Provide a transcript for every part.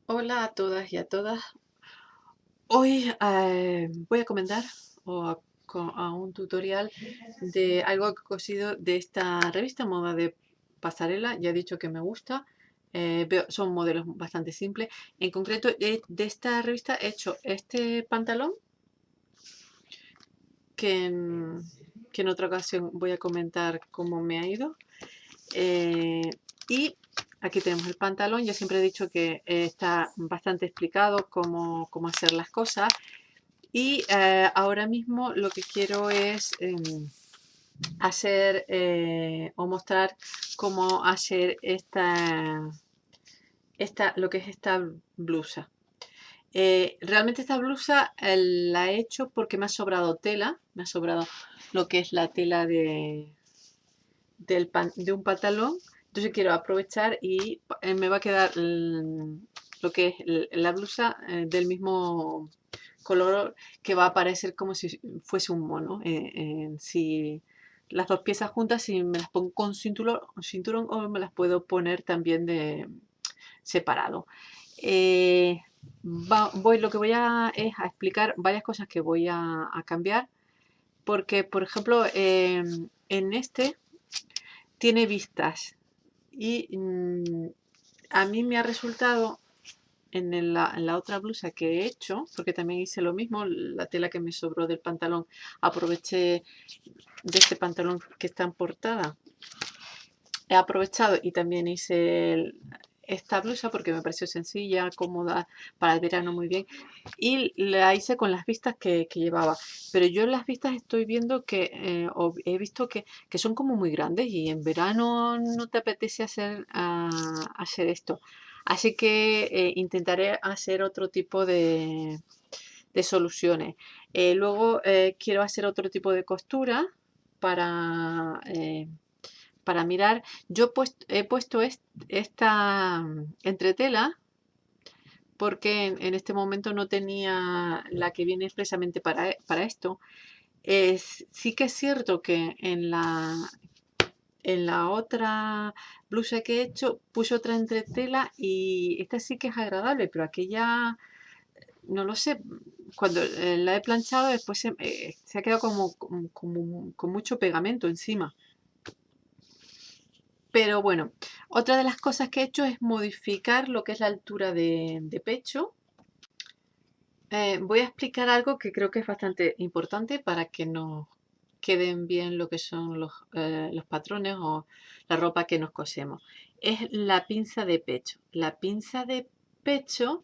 Hola a todas y a todas. Hoy voy a comentar a un tutorial de algo que he cosido de esta revista Moda de Pasarela. Ya he dicho que me gusta. Son modelos bastante simples. En concreto, de esta revista he hecho este pantalón que que en otra ocasión voy a comentar cómo me ha ido. Y aquí tenemos el pantalón. Yo siempre he dicho que está bastante explicado cómo hacer las cosas. Y ahora mismo lo que quiero es hacer o mostrar cómo hacer lo que es esta blusa. Realmente esta blusa la he hecho porque me ha sobrado tela, me ha sobrado lo que es la tela de un pantalón. Entonces quiero aprovechar y me va a quedar lo que es la blusa del mismo color, que va a parecer como si fuese un mono. Si las dos piezas juntas, si me las pongo con cinturón o me las puedo poner también de separado. Eh, lo que es a explicar varias cosas que voy a cambiar, porque por ejemplo en este tiene vistas y a mí me ha resultado en la otra blusa que he hecho, porque también hice lo mismo, la tela que me sobró del pantalón, aproveché de este pantalón que está en portada, he aprovechado y también hice esta blusa porque me pareció sencilla, cómoda, para el verano muy bien, y la hice con las vistas que llevaba. Pero yo en las vistas estoy viendo o he visto que son como muy grandes y en verano no te apetece hacer esto. Así que intentaré hacer otro tipo de soluciones. Luego quiero hacer otro tipo de costura para, eh, para mirar. He puesto esta entretela porque en este momento no tenía la que viene expresamente para esto. Sí que es cierto que en la otra blusa que he hecho puse otra entretela y esta sí que es agradable, pero aquella, no lo sé, cuando la he planchado después se ha quedado con mucho pegamento encima. Pero bueno, otra de las cosas que he hecho es modificar lo que es la altura de pecho. Voy a explicar algo que creo que es bastante importante para que nos queden bien lo que son los patrones o la ropa que nos cosemos. Es la pinza de pecho. La pinza de pecho,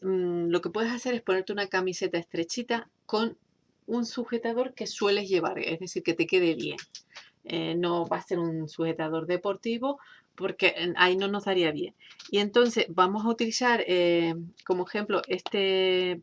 lo que puedes hacer es ponerte una camiseta estrechita con un sujetador que sueles llevar, es decir, que te quede bien. No va a ser un sujetador deportivo porque ahí no nos daría bien. Y entonces vamos a utilizar como ejemplo este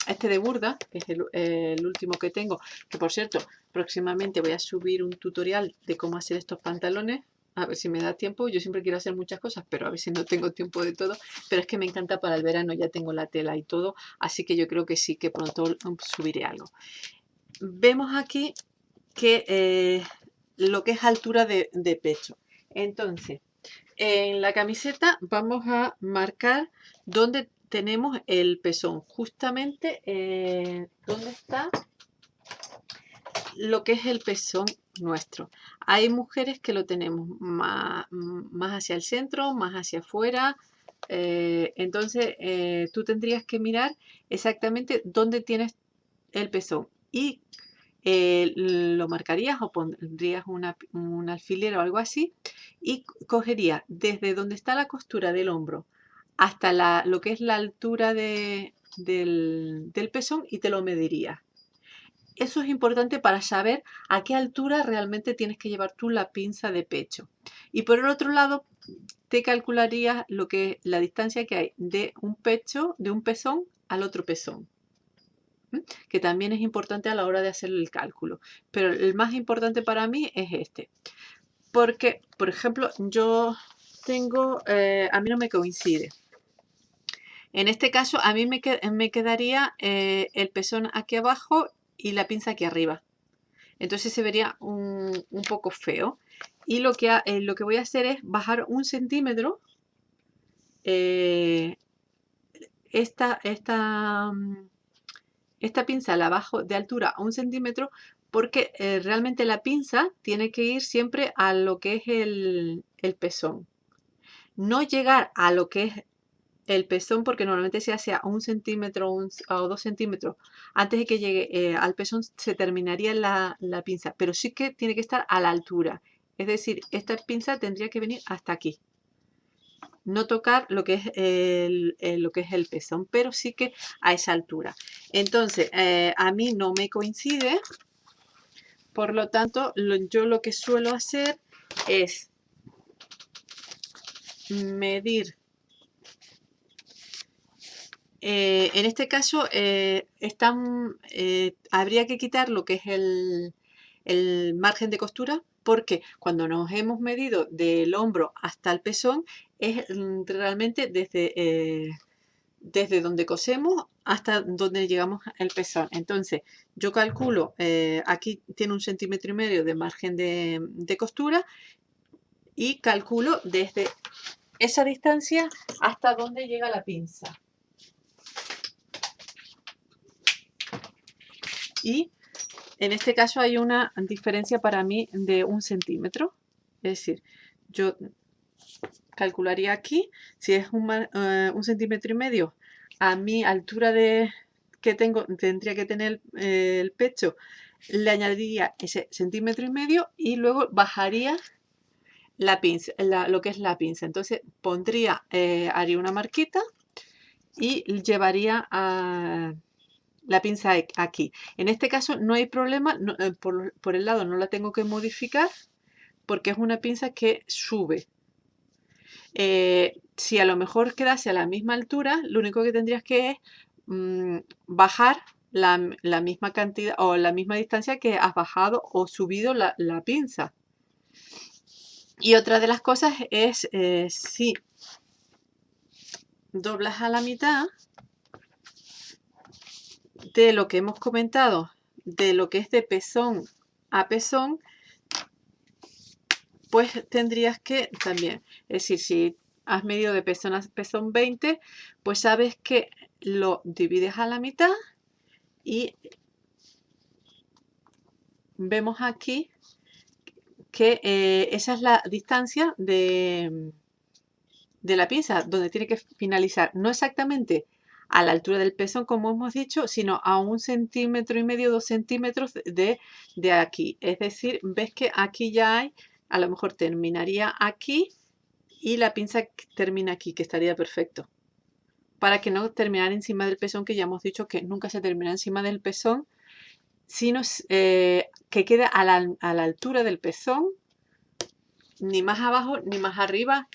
de Burda, que es el último que tengo, que por cierto, próximamente voy a subir un tutorial de cómo hacer estos pantalones, a ver si me da tiempo. Yo siempre quiero hacer muchas cosas, pero a ver si no tengo tiempo de todo. Pero es que me encanta para el verano, ya tengo la tela y todo, así que yo creo que sí que pronto subiré algo. Vemos aquí que lo que es altura de pecho. Entonces, en la camiseta vamos a marcar dónde tenemos el pezón. Justamente dónde está lo que es el pezón nuestro. Hay mujeres que lo tenemos más hacia el centro, más hacia afuera. Entonces, tú tendrías que mirar exactamente dónde tienes el pezón y lo marcarías o pondrías un alfiler o algo así y cogerías desde donde está la costura del hombro hasta lo que es la altura del pezón y te lo medirías. Eso es importante para saber a qué altura realmente tienes que llevar tú la pinza de pecho. Y por el otro lado, te calcularías lo que es la distancia que hay de un pecho, de un pezón al otro pezón, que también es importante a la hora de hacer el cálculo. Pero el más importante para mí es este. Porque, por ejemplo, a mí no me coincide. En este caso, a mí me quedaría el pezón aquí abajo y la pinza aquí arriba. Entonces se vería un poco feo. Y lo que voy a hacer es bajar 1 centímetro esta pinza la bajo de altura a 1 centímetro porque realmente la pinza tiene que ir siempre a lo que es el pezón. No llegar a lo que es el pezón, porque normalmente se hace a 1 centímetro o 2 centímetros. Antes de que llegue al pezón se terminaría la pinza, pero sí que tiene que estar a la altura. Es decir, esta pinza tendría que venir hasta aquí. No tocar lo que es el pezón, pero sí que a esa altura. Entonces, a mí no me coincide, por lo tanto, yo lo que suelo hacer es medir. En este caso, habría que quitar lo que es el margen de costura, porque cuando nos hemos medido del hombro hasta el pezón, es realmente desde donde cosemos hasta donde llegamos el pezón. Entonces, yo calculo, aquí tiene 1,5 centímetros de margen de costura y calculo desde esa distancia hasta donde llega la pinza. Y en este caso hay una diferencia para mí de 1 centímetro. Es decir, yo calcularía aquí, si es 1,5 centímetros, a mi altura que tendría que tener el pecho, le añadiría ese 1,5 centímetros y luego bajaría la pinza, lo que es la pinza. Entonces haría una marquita y llevaría la pinza aquí. En este caso no hay problema, por el lado no la tengo que modificar porque es una pinza que sube. Si a lo mejor quedase a la misma altura, lo único que tendrías que es bajar la misma cantidad o la misma distancia que has bajado o subido la pinza. Y otra de las cosas es si doblas a la mitad de lo que hemos comentado, de lo que es de pezón a pezón, pues tendrías que también, es decir, si has medido de pezón a pezón 20, pues sabes que lo divides a la mitad y vemos aquí que esa es la distancia de la pinza, donde tiene que finalizar, no exactamente a la altura del pezón, como hemos dicho, sino a 1,5 centímetros, 2 centímetros de aquí. Es decir, ves que aquí ya hay, a lo mejor terminaría aquí y la pinza termina aquí, que estaría perfecto. Para que no terminara encima del pezón, que ya hemos dicho que nunca se termina encima del pezón, sino que quede a la altura del pezón, ni más abajo ni más arriba,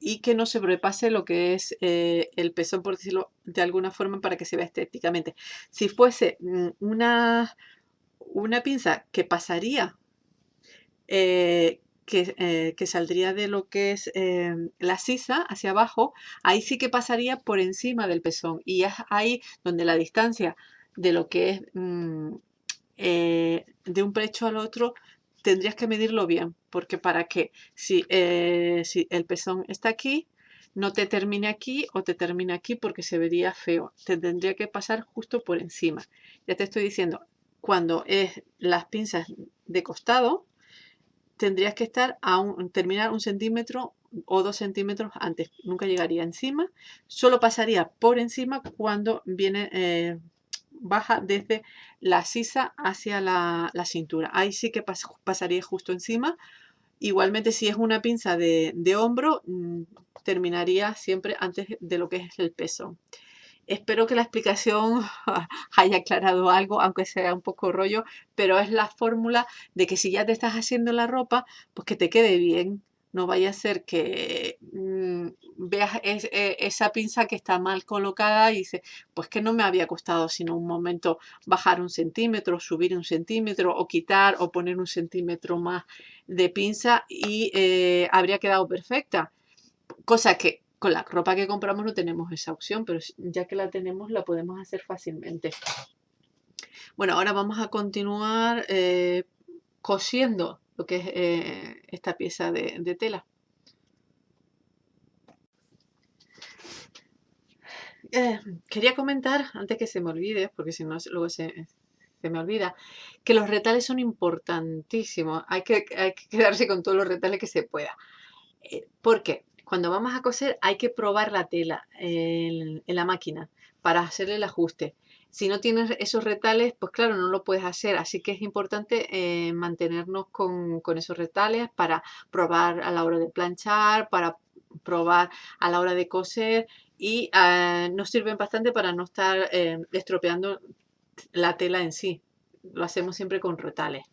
y que no sobrepase lo que es el pezón, por decirlo de alguna forma, para que se vea estéticamente. Si fuese una pinza que pasaría, que saldría de lo que es la sisa hacia abajo, ahí sí que pasaría por encima del pezón. Y es ahí donde la distancia de lo que es de un pecho al otro tendrías que medirlo bien, porque para que si el pezón está aquí, no te termine aquí o te termine aquí porque se vería feo. Te tendría que pasar justo por encima. Ya te estoy diciendo, cuando es las pinzas de costado, tendrías que terminar 1 centímetro o 2 centímetros antes. Nunca llegaría encima. Solo pasaría por encima cuando viene baja desde la sisa hacia la cintura. Ahí sí que pasaría justo encima. Igualmente, si es una pinza de hombro, terminaría siempre antes de lo que es el peso. Espero que la explicación haya aclarado algo, aunque sea un poco rollo, pero es la fórmula de que si ya te estás haciendo la ropa, pues que te quede bien. No vaya a ser que veas esa pinza que está mal colocada y dices, pues que no me había costado sino un momento bajar 1 centímetro, subir 1 centímetro, o quitar o poner 1 centímetro más de pinza y habría quedado perfecta. Cosa que con la ropa que compramos no tenemos esa opción, pero ya que la tenemos la podemos hacer fácilmente. Bueno, ahora vamos a continuar cosiendo lo que es esta pieza de tela. Quería comentar, antes que se me olvide, porque si no luego se me olvida, que los retales son importantísimos. Hay que quedarse con todos los retales que se pueda. Porque cuando vamos a coser hay que probar la tela en la máquina para hacerle el ajuste. Si no tienes esos retales, pues claro, no lo puedes hacer. Así que es importante mantenernos con esos retales para probar a la hora de planchar, para probar a la hora de coser y nos sirven bastante para no estar estropeando la tela en sí. Lo hacemos siempre con retales.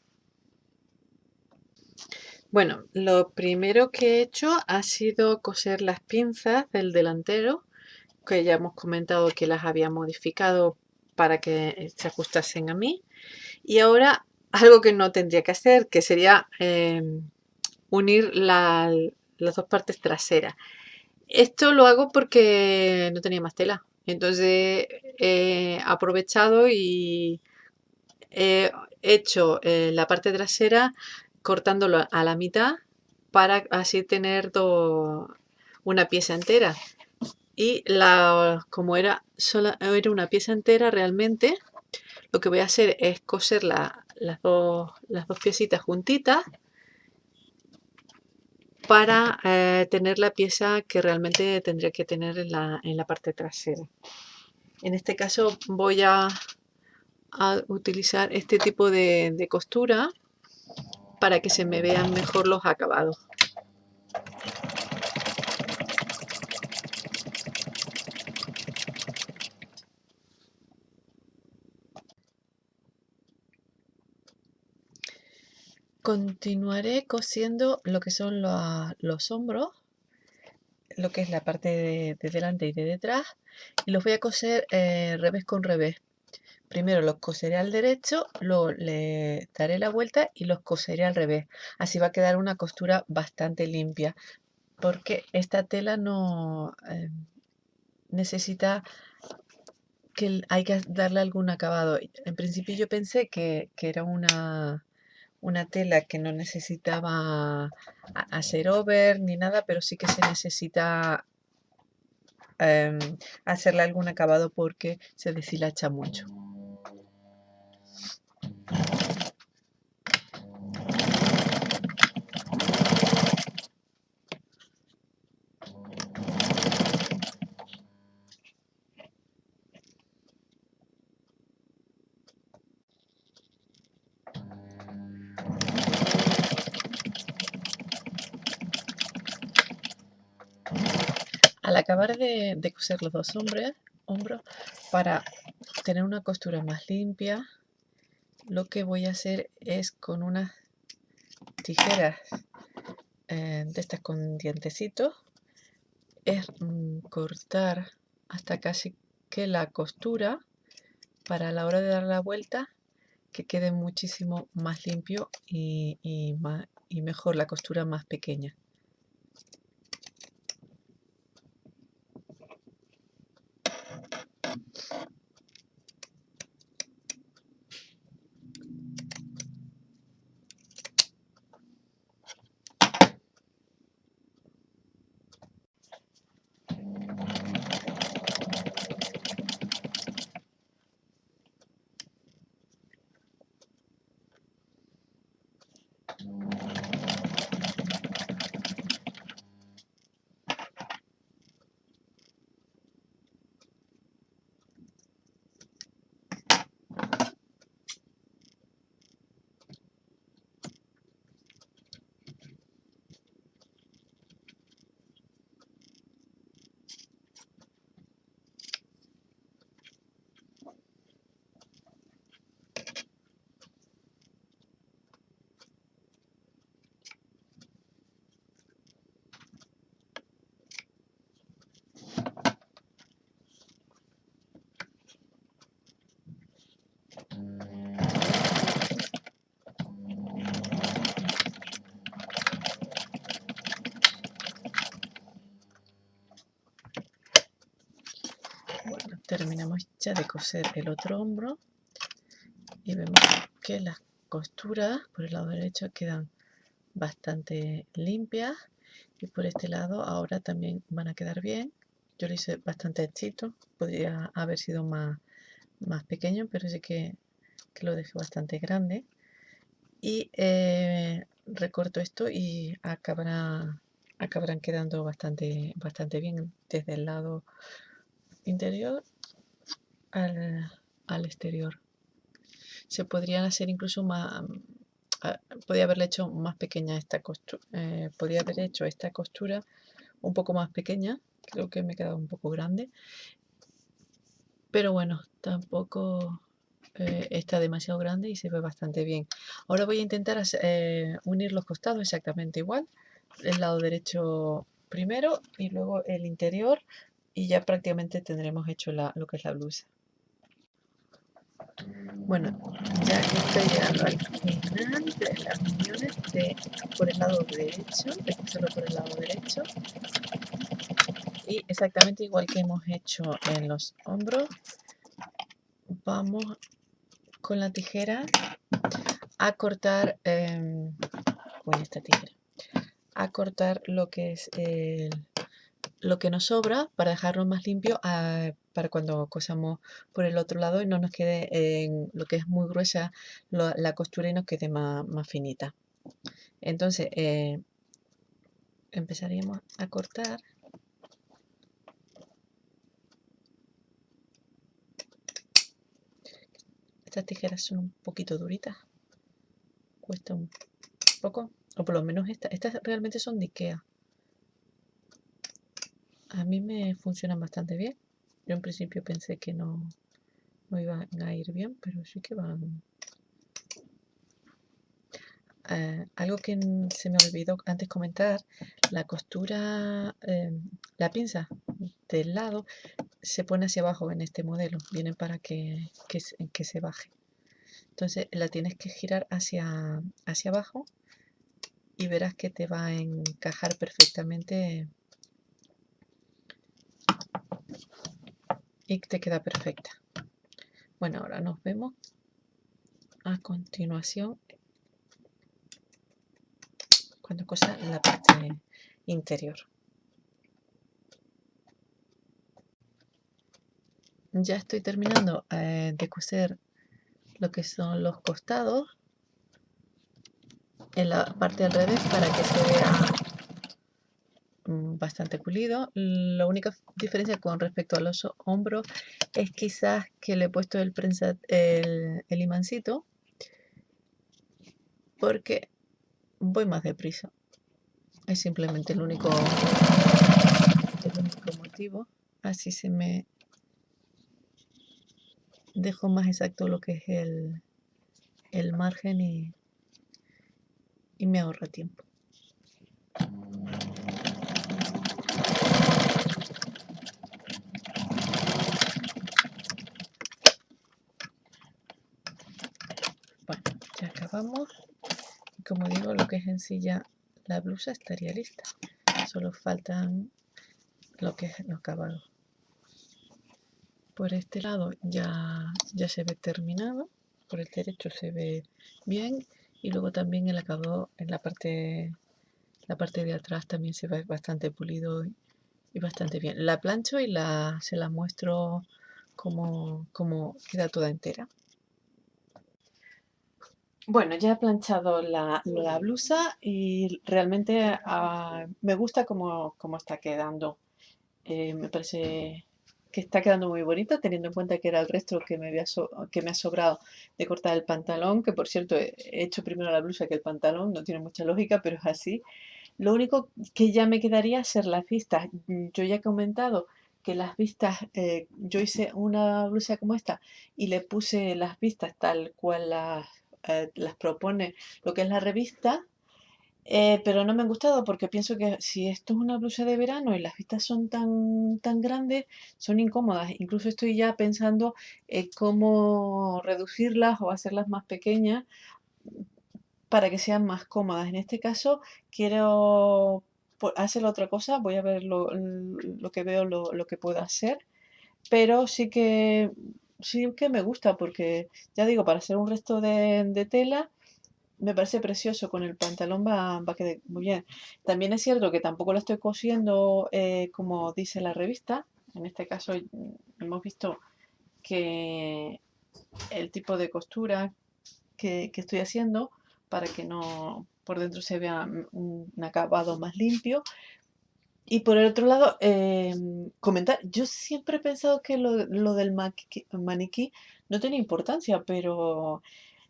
Bueno, lo primero que he hecho ha sido coser las pinzas del delantero, que ya hemos comentado que las había modificado para que se ajustasen a mí. Y ahora algo que no tendría que hacer, que sería unir las dos partes traseras. Esto lo hago porque no tenía más tela. Entonces he aprovechado y he hecho la parte trasera cortándolo a la mitad para así tener una pieza entera. Y como era una pieza entera realmente, lo que voy a hacer es coser las dos piecitas juntitas para tener la pieza que realmente tendría que tener en la parte trasera. En este caso voy a utilizar este tipo de costura para que se me vean mejor los acabados. Continuaré cosiendo lo que son los hombros, lo que es la parte de delante y de detrás, y los voy a coser revés con revés. Primero los coseré al derecho, luego le daré la vuelta y los coseré al revés. Así va a quedar una costura bastante limpia, porque esta tela no necesita hay que darle algún acabado. En principio yo pensé que era una tela que no necesitaba hacer over ni nada, pero sí que se necesita hacerle algún acabado porque se deshilacha mucho. Al acabar de coser los dos hombros, para tener una costura más limpia, lo que voy a hacer es con unas tijeras de estas con dientecitos, es cortar hasta casi que la costura para a la hora de dar la vuelta que quede muchísimo más limpio y mejor, la costura más pequeña. Bueno, terminamos ya de coser el otro hombro y vemos que las costuras por el lado derecho quedan bastante limpias y por este lado ahora también van a quedar bien. Yo lo hice bastante anchito, podría haber sido más pequeño, pero sí que lo dejé bastante grande. Y recorto esto y acabarán quedando bastante bien desde el lado interior al exterior. Se podrían hacer incluso más, podría haberle hecho más pequeña esta costura, podría haber hecho esta costura un poco más pequeña, creo que me ha quedado un poco grande, pero bueno, tampoco está demasiado grande y se ve bastante bien. Ahora voy a intentar unir los costados exactamente igual, el lado derecho primero y luego el interior, y ya prácticamente tendremos hecho lo que es la blusa. Bueno, ya estoy llegando al final de las uniones por el lado derecho, de coserlo por el lado derecho, y exactamente igual que hemos hecho en los hombros, vamos con la tijera a cortar, con esta tijera, a cortar lo que es lo que nos sobra para dejarlo más limpio para cuando cosamos por el otro lado y no nos quede en lo que es muy gruesa la costura y nos quede más finita. Entonces empezaríamos a cortar. Estas tijeras son un poquito duritas, cuesta un poco, o por lo menos estas realmente son de Ikea. A mí me funcionan bastante bien. Yo en principio pensé que no iban a ir bien, pero sí que van. Algo que se me olvidó antes comentar, la costura, la pinza del lado se pone hacia abajo en este modelo, viene para que se baje. Entonces la tienes que girar hacia abajo y verás que te va a encajar perfectamente y te queda perfecta. Bueno, ahora nos vemos a continuación cuando cosa la parte interior. Ya estoy terminando de coser lo que son los costados en la parte al revés para que se vea bastante pulido. La única diferencia con respecto a los hombros es quizás que le he puesto el imancito porque voy más deprisa. Es simplemente el único motivo. Así se me dejo más exacto lo que es el margen y me ahorra tiempo. Bueno, ya acabamos. Y como digo, lo que es en sí ya la blusa estaría lista. Solo faltan lo que es los acabados. Por este lado ya se ve terminado, por el derecho se ve bien y luego también el acabado en la parte de atrás también se ve bastante pulido y bastante bien. La plancho y se la muestro como queda toda entera. Bueno, ya he planchado la blusa y realmente me gusta cómo está quedando. Me parece que está quedando muy bonita, teniendo en cuenta que era el resto que me ha sobrado de cortar el pantalón, que por cierto he hecho primero la blusa que el pantalón, no tiene mucha lógica, pero es así. Lo único que ya me quedaría es hacer las vistas. Yo ya he comentado que las vistas, yo hice una blusa como esta y le puse las vistas tal cual las propone lo que es la revista, pero no me han gustado porque pienso que si esto es una blusa de verano y las vistas son tan grandes, son incómodas. Incluso estoy ya pensando en cómo reducirlas o hacerlas más pequeñas para que sean más cómodas. En este caso quiero hacer otra cosa, voy a ver lo que veo, lo que puedo hacer, pero sí que me gusta porque, ya digo, para hacer un resto de tela me parece precioso, con el pantalón va a quedar muy bien. También es cierto que tampoco lo estoy cosiendo como dice la revista. En este caso hemos visto que el tipo de costura que estoy haciendo para que no por dentro se vea un acabado más limpio. Y por el otro lado, comentar, yo siempre he pensado que lo del maniquí no tiene importancia, pero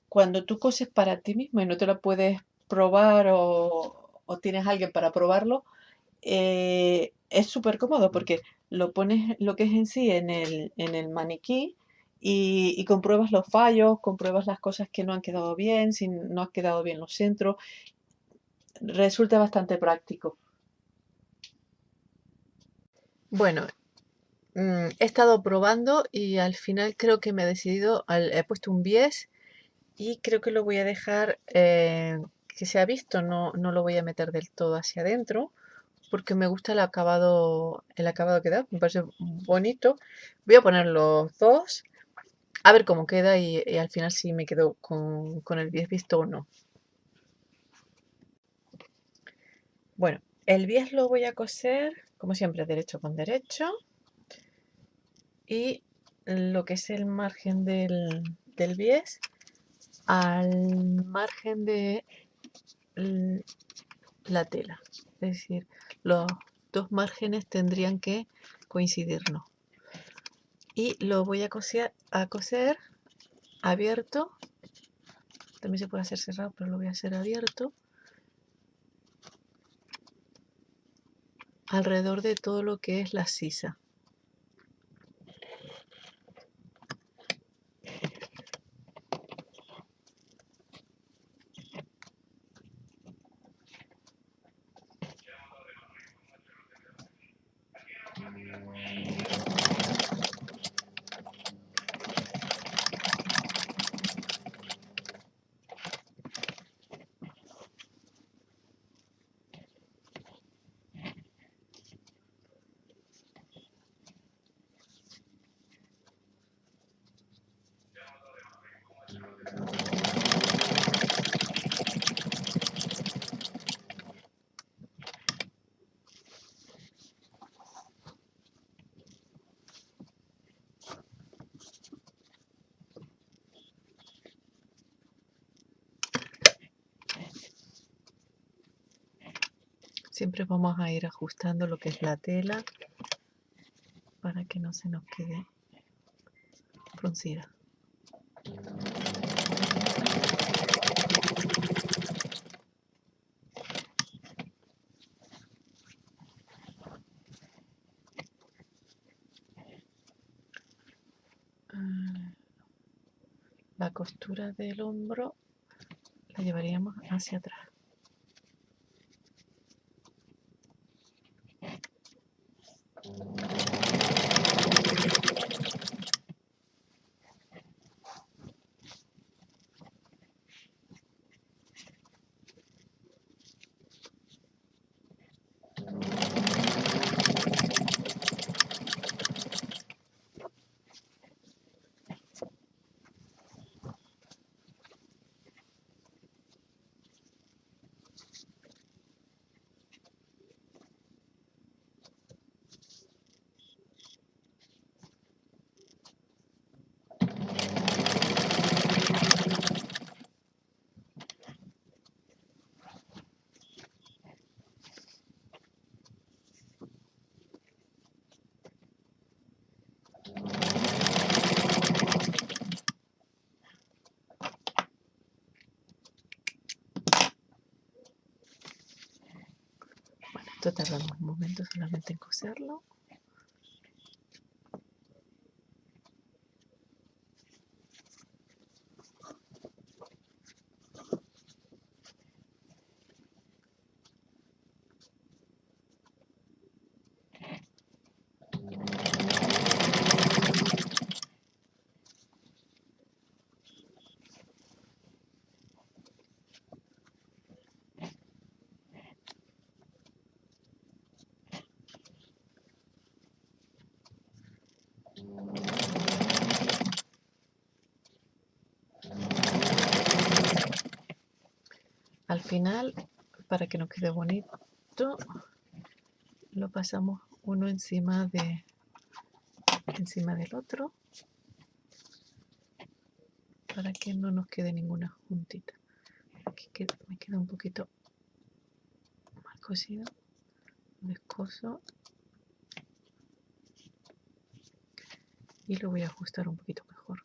cuando tú coses para ti mismo y no te lo puedes probar o tienes alguien para probarlo, es súper cómodo porque lo pones lo que es en sí en el maniquí y compruebas los fallos, compruebas las cosas que no han quedado bien, si no ha quedado bien los centros. Resulta bastante práctico. Bueno, he estado probando y al final creo que me he decidido, he puesto un bies y creo que lo voy a dejar que se ha visto, no lo voy a meter del todo hacia adentro porque me gusta el acabado que da, me parece bonito. Voy a poner los dos, a ver cómo queda y al final si me quedo con el bies visto o no. Bueno, el bies lo voy a coser, como siempre, derecho con derecho. Y lo que es el margen del bies al margen de la tela. Es decir, los dos márgenes tendrían que coincidirnos. Y lo voy a coser abierto. También se puede hacer cerrado, pero lo voy a hacer abierto. Alrededor de todo lo que es la sisa. Siempre vamos a ir ajustando lo que es la tela para que no se nos quede fruncida. La costura del hombro la llevaríamos hacia atrás. Esto tardamos un momento solamente en coserlo. final, para que nos quede bonito, lo pasamos uno encima del otro, para que no nos quede ninguna juntita. Aquí me queda un poquito mal cosido, viscoso, y lo voy a ajustar un poquito mejor.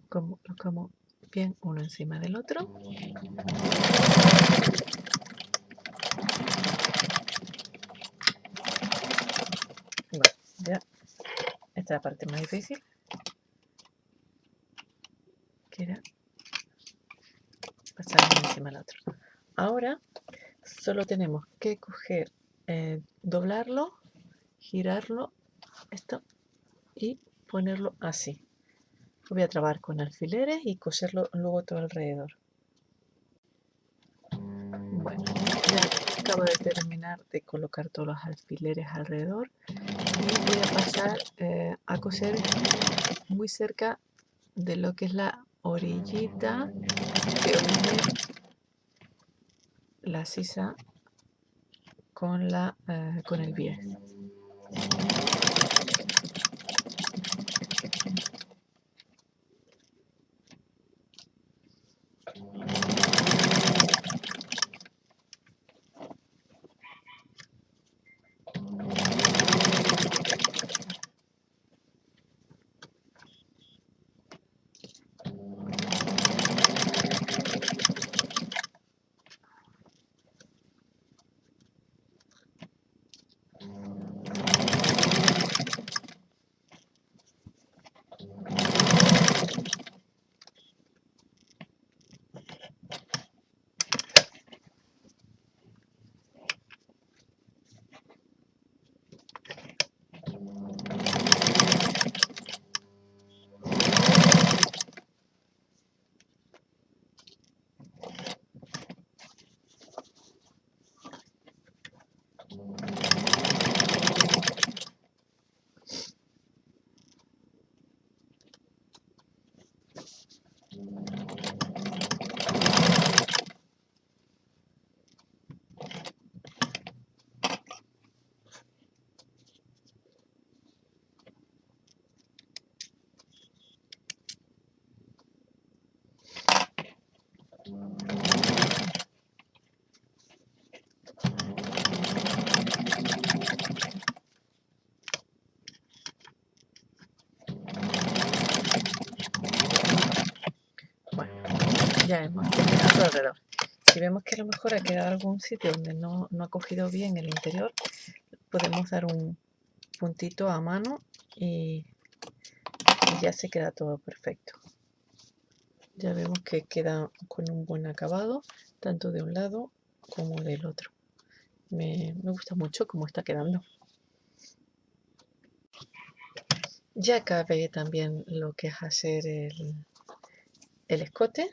Como colocamos bien uno encima del otro. Bueno, ya esta es la parte más difícil, que era pasar uno encima del otro. Ahora solo tenemos que coger, doblarlo, girarlo, esto, y ponerlo así. Lo voy a trabar con alfileres y coserlo luego todo alrededor. Bueno, ya acabo de terminar de colocar todos los alfileres alrededor y voy a pasar a coser muy cerca de lo que es la orillita que une la sisa con el bies. Bueno, ya hemos terminado alrededor. Si vemos que a lo mejor ha quedado algún sitio donde no ha cogido bien el interior, podemos dar un puntito a mano y ya se queda todo perfecto. Ya vemos que queda con un buen acabado, tanto de un lado como del otro. Me gusta mucho cómo está quedando. Ya acabé también lo que es hacer el escote.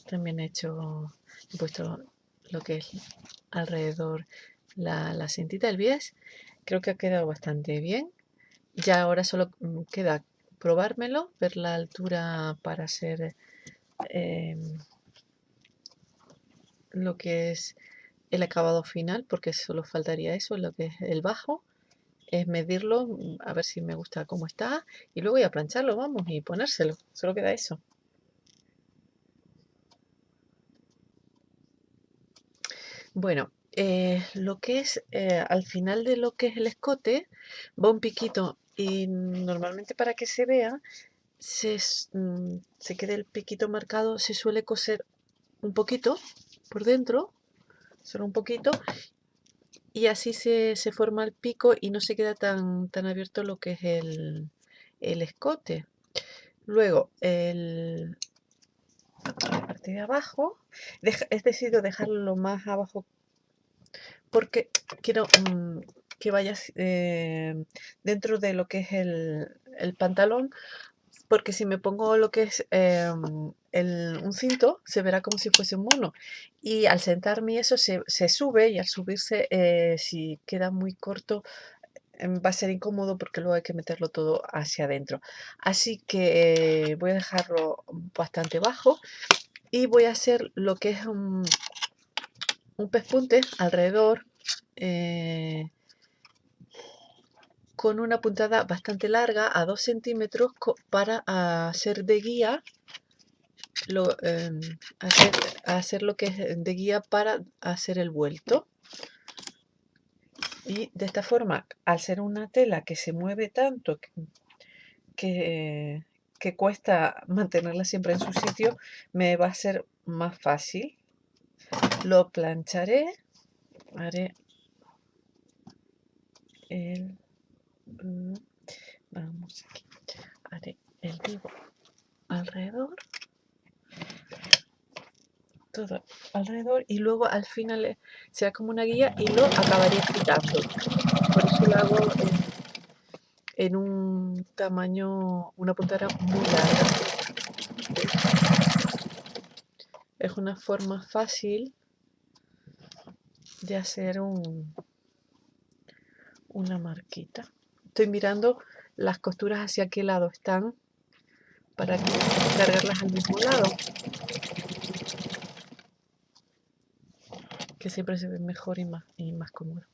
También he puesto lo que es alrededor la cintita del bies. Creo que ha quedado bastante bien. Ya ahora solo queda probármelo, ver la altura para hacer lo que es el acabado final, porque solo faltaría eso, lo que es el bajo. Es medirlo, a ver si me gusta cómo está, y luego ya plancharlo, vamos, y ponérselo. Solo queda eso. Bueno, lo que es al final de lo que es el escote, va un piquito, y normalmente para que se vea, se quede el piquito marcado, se suele coser un poquito por dentro, solo un poquito, y así se forma el pico y no se queda tan abierto lo que es el escote. Luego, la parte de abajo, he decidido dejarlo lo más abajo porque quiero que vaya dentro de lo que es el pantalón, porque si me pongo lo que es un cinto, se verá como si fuese un mono. Y al sentarme eso se sube, y al subirse, si queda muy corto, va a ser incómodo porque luego hay que meterlo todo hacia adentro. Así que voy a dejarlo bastante bajo y voy a hacer lo que es un pespunte alrededor, con una puntada bastante larga a 2 centímetros para hacer de guía, hacer lo que es de guía para hacer el vuelto. Y de esta forma, al ser una tela que se mueve tanto que cuesta mantenerla siempre en su sitio, me va a ser más fácil. Lo plancharé, haré el... vamos aquí, haré el vivo alrededor, todo alrededor, y luego al final será como una guía y lo acabaré quitando. Por eso lo hago en un tamaño, una puntada muy larga. Es una forma fácil de hacer una marquita. Estoy mirando las costuras hacia qué lado están para cargarlas al mismo lado, que siempre se ve mejor y más cómodo.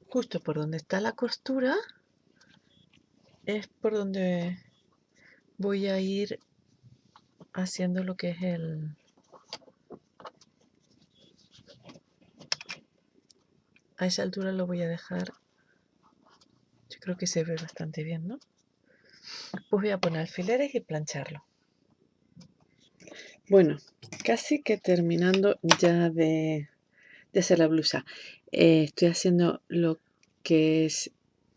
Justo por donde está la costura es por donde voy a ir haciendo lo que es a esa altura lo voy a dejar. Yo creo que se ve bastante bien, ¿no? Pues voy a poner alfileres y plancharlo. Bueno, casi que terminando ya de hacer la blusa. Estoy haciendo lo que es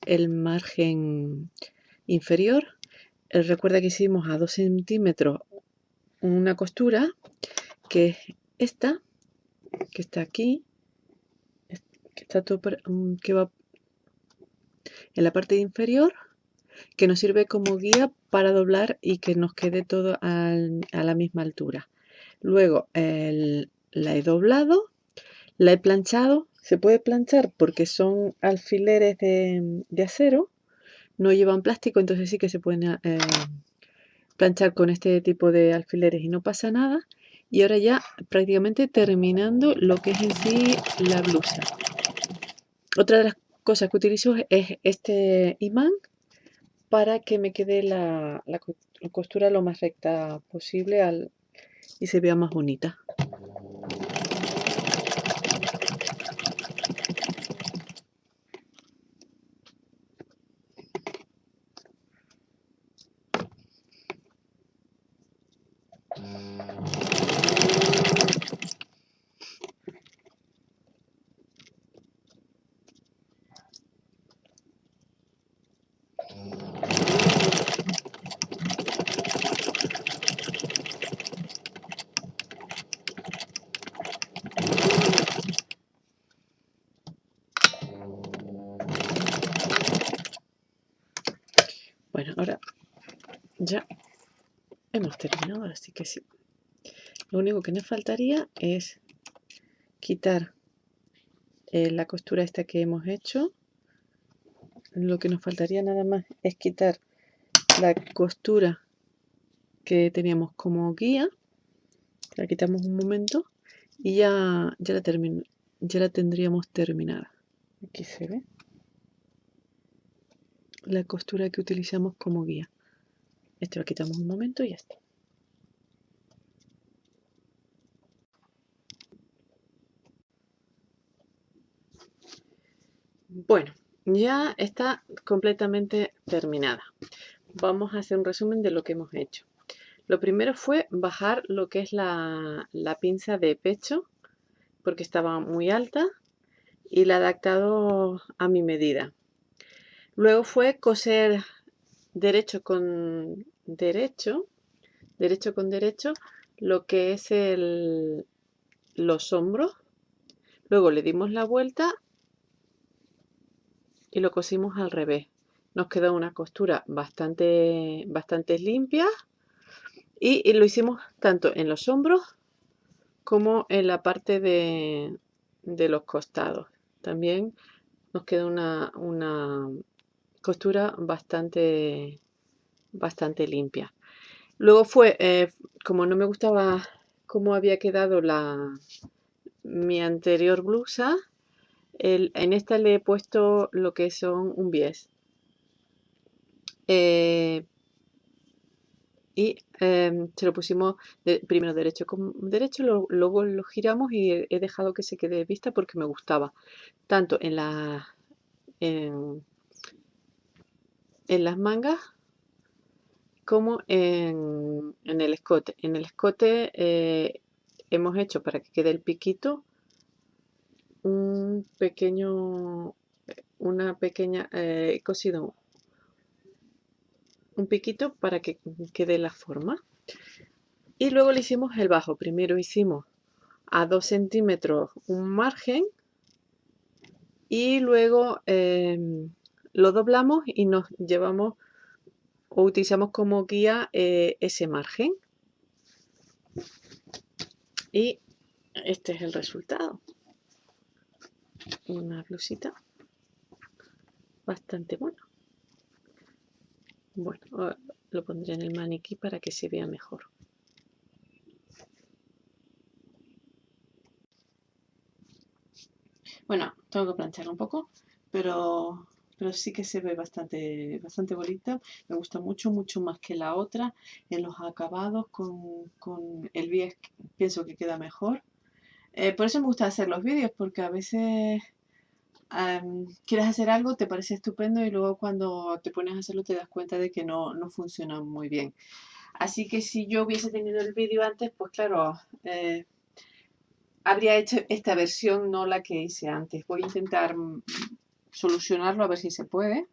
el margen inferior. Recuerda que hicimos a 2 centímetros una costura, que es esta, que está aquí, que está todo que va en la parte inferior, que nos sirve como guía para doblar y que nos quede todo a la misma altura. Luego la he doblado, la he planchado. Se puede planchar porque son alfileres de acero, no llevan plástico, entonces sí que se pueden planchar con este tipo de alfileres y no pasa nada. Y ahora ya prácticamente terminando lo que es en sí la blusa. Otra de las cosas que utilizo es este imán para que me quede la costura lo más recta posible y se vea más bonita. Bueno, ahora ya hemos terminado, así que sí. Lo único que nos faltaría es quitar la costura esta que hemos hecho. Lo que nos faltaría nada más es quitar la costura que teníamos como guía. La quitamos un momento y ya la tendríamos terminada. Aquí se ve la costura que utilizamos como guía. Esto lo quitamos un momento y ya está. Bueno, ya está completamente terminada. Vamos a hacer un resumen de lo que hemos hecho. Lo primero fue bajar lo que es la pinza de pecho, porque estaba muy alta, y la he adaptado a mi medida. Luego fue coser derecho con derecho lo que es los hombros. Luego le dimos la vuelta y lo cosimos al revés. Nos quedó una costura bastante limpia y lo hicimos tanto en los hombros como en la parte de los costados. También nos quedó una costura bastante limpia. Luego fue, como no me gustaba cómo había quedado mi anterior blusa, en esta le he puesto lo que son un bies. Y se lo pusimos primero derecho con derecho, luego lo giramos y he dejado que se quede vista porque me gustaba. Tanto en las mangas como en el escote. En el escote hemos hecho, para que quede el piquito, he cosido un piquito para que quede la forma. Y luego le hicimos el bajo. Primero hicimos a 2 centímetros un margen y luego lo doblamos y nos llevamos o utilizamos como guía ese margen. Y este es el resultado. Una blusita bastante buena. Bueno, ahora lo pondré en el maniquí para que se vea mejor. Bueno, tengo que plancharlo un poco, pero sí que se ve bastante bonita. Me gusta mucho más que la otra. En los acabados con el bies pienso que queda mejor. Por eso me gusta hacer los vídeos, porque a veces quieres hacer algo, te parece estupendo y luego cuando te pones a hacerlo te das cuenta de que no funciona muy bien. Así que si yo hubiese tenido el vídeo antes, pues claro, habría hecho esta versión, no la que hice antes. Voy a intentar solucionarlo a ver si se puede.